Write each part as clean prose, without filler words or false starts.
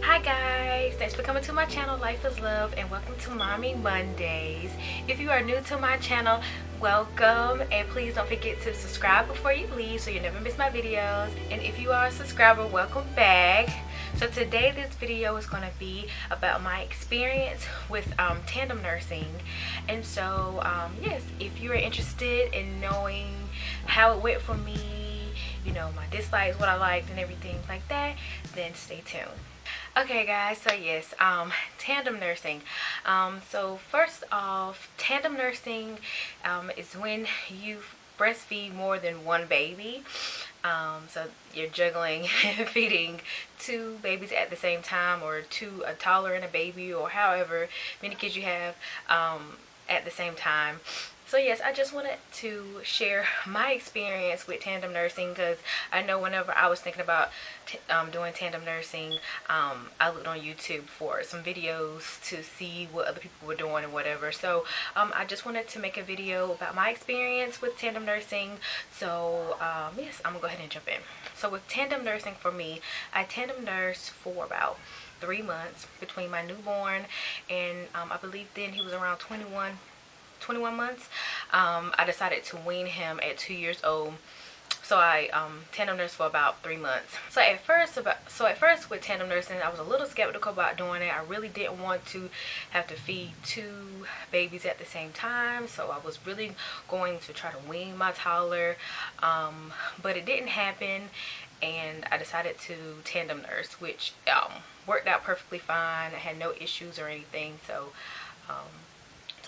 Hi guys, thanks for coming to my channel Life is Love and welcome to Mommy Mondays. If you are new to my channel, welcome, and please don't forget to subscribe before you leave so you never miss my videos. And if you are a subscriber, welcome back. So today this video is going to be about my experience with tandem nursing. And so yes, if you are interested in knowing how it went for me, you know, my dislikes, what I liked and everything like that, then stay tuned. Okay guys, so yes, tandem nursing. So first off, tandem nursing is when you breastfeed more than one baby. So you're juggling feeding two babies at the same time, or a toddler and a baby, or however many kids you have at the same time. So yes, I just wanted to share my experience with tandem nursing, because I know whenever I was thinking about doing tandem nursing, I looked on YouTube for some videos to see what other people were doing and whatever. So I just wanted to make a video about my experience with tandem nursing. So yes, I'm gonna go ahead and jump in. So with tandem nursing, for me, I tandem nursed for about 3 months between my newborn and I believe then he was around 21 months. I decided to wean him at 2 years old. So I tandem nursed for about 3 months. So at first with tandem nursing, I was a little skeptical about doing it. I really didn't want to have to feed two babies at the same time. So I was really going to try to wean my toddler, but it didn't happen. And I decided to tandem nurse, which worked out perfectly fine. I had no issues or anything. So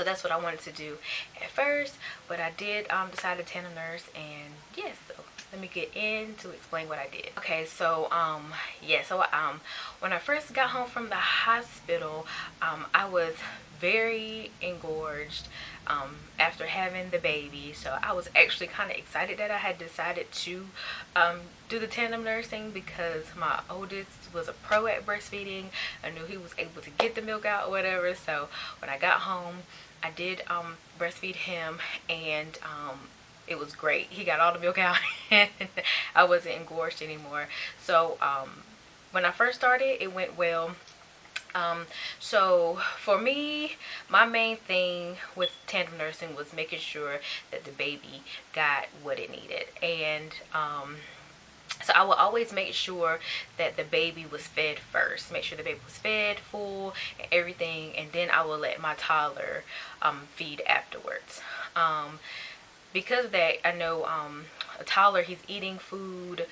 that's what I wanted to do at first, but I did decide to tandem nurse. And yes, so let me get in to explain what I did. Okay, so when I first got home from the hospital, I was very engorged after having the baby. So I was actually kind of excited that I had decided to do the tandem nursing, because my oldest was a pro at breastfeeding. I knew he was able to get the milk out or whatever. So when I got home, I did breastfeed him, and it was great. He got all the milk out and I wasn't engorged anymore. So when I first started, it went well. So for me, my main thing with tandem nursing was making sure that the baby got what it needed. And so I will always make sure that the baby was fed first. Make sure the baby was fed, full, and everything. And then I will let my toddler feed afterwards. Because of that, I know a toddler, he's eating food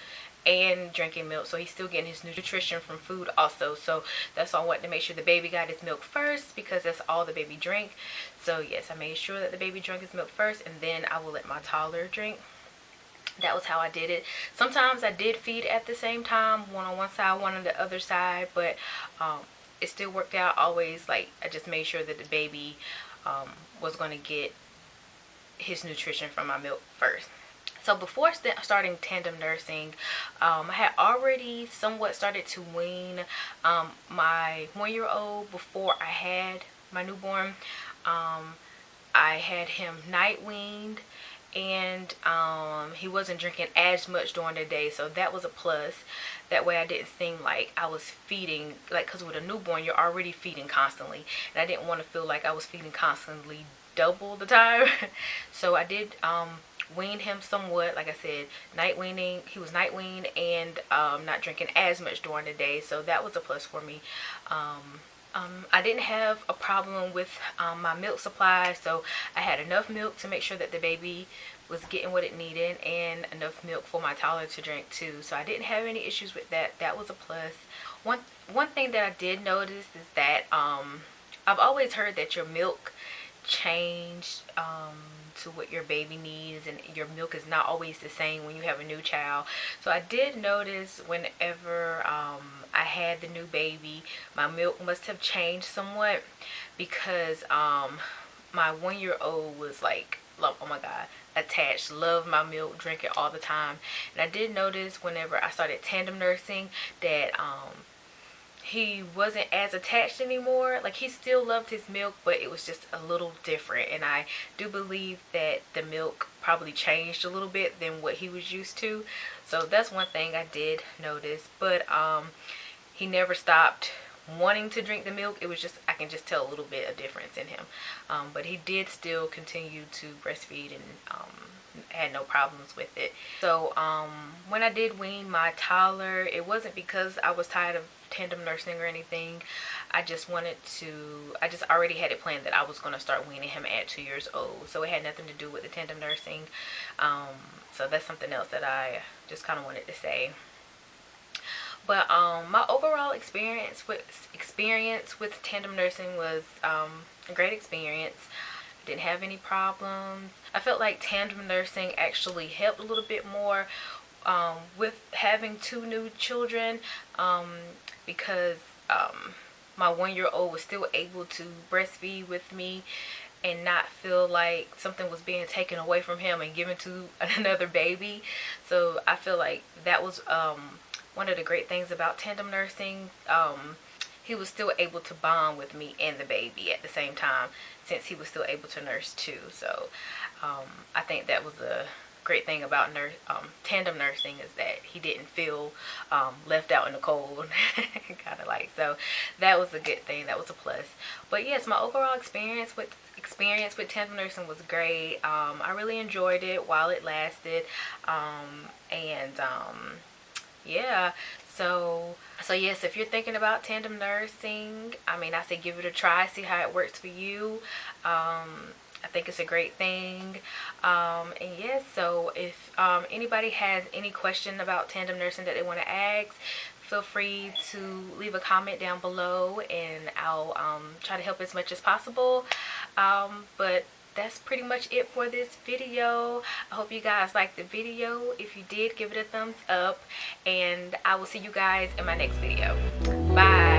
and drinking milk, so he's still getting his nutrition from food also. So that's why I wanted to make sure the baby got his milk first, because that's all the baby drink. So yes, I made sure that the baby drank his milk first, and then I will let my toddler drink. That was how I did it. Sometimes I did feed at the same time, one on one side, one on the other side, but it still worked out always. Like, I just made sure that the baby was going to get his nutrition from my milk first. So before starting tandem nursing, I had already somewhat started to wean my 1-year-old before I had my newborn. I had him night weaned, and he wasn't drinking as much during the day, so that was a plus. That way I didn't seem like I was feeding, like, because with a newborn you're already feeding constantly, and I didn't want to feel like I was feeding constantly double the time. So I did wean him somewhat. Like I said, night weaning. He was night weaned and not drinking as much during the day, so that was a plus for me. I didn't have a problem with my milk supply, so I had enough milk to make sure that the baby was getting what it needed, and enough milk for my toddler to drink too. So I didn't have any issues with that. That was a plus. One thing that I did notice is that I've always heard that your milk changed to what your baby needs, and your milk is not always the same when you have a new child. So I did notice whenever I had the new baby, my milk must have changed somewhat, because my 1-year-old was like, oh my god, attached, loved my milk, drank it all the time. And I did notice whenever I started tandem nursing that he wasn't as attached anymore. Like, he still loved his milk, but it was just a little different. And I do believe that the milk probably changed a little bit than what he was used to. So that's one thing I did notice. But he never stopped wanting to drink the milk. It was just, I can just tell a little bit of difference in him. But he did still continue to breastfeed and had no problems with it. So when I did wean my toddler, it wasn't because I was tired of tandem nursing or anything. I just already had it planned that I was going to start weaning him at 2 years old. So it had nothing to do with the tandem nursing. So that's something else that I just kind of wanted to say. But my overall experience with tandem nursing was a great experience. Didn't have any problems. I felt like tandem nursing actually helped a little bit more with having 2 new children, because my 1-year-old was still able to breastfeed with me and not feel like something was being taken away from him and given to another baby. So I feel like that was one of the great things about tandem nursing. He was still able to bond with me and the baby at the same time, since he was still able to nurse too. So I think that was a great thing about tandem nursing, is that he didn't feel left out in the cold. Kind of like, so that was a good thing. That was a plus. But yes, my overall experience with tandem nursing was great. I really enjoyed it while it lasted. Yeah, so yes, if you're thinking about tandem nursing, I mean, I say give it a try, see how it works for you. I think it's a great thing. And yes, so if anybody has any question about tandem nursing that they want to ask, feel free to leave a comment down below, and I'll try to help as much as possible. But that's pretty much it for this video. I hope you guys liked the video. If you did, give it a thumbs up, and I will see you guys in my next video. Bye.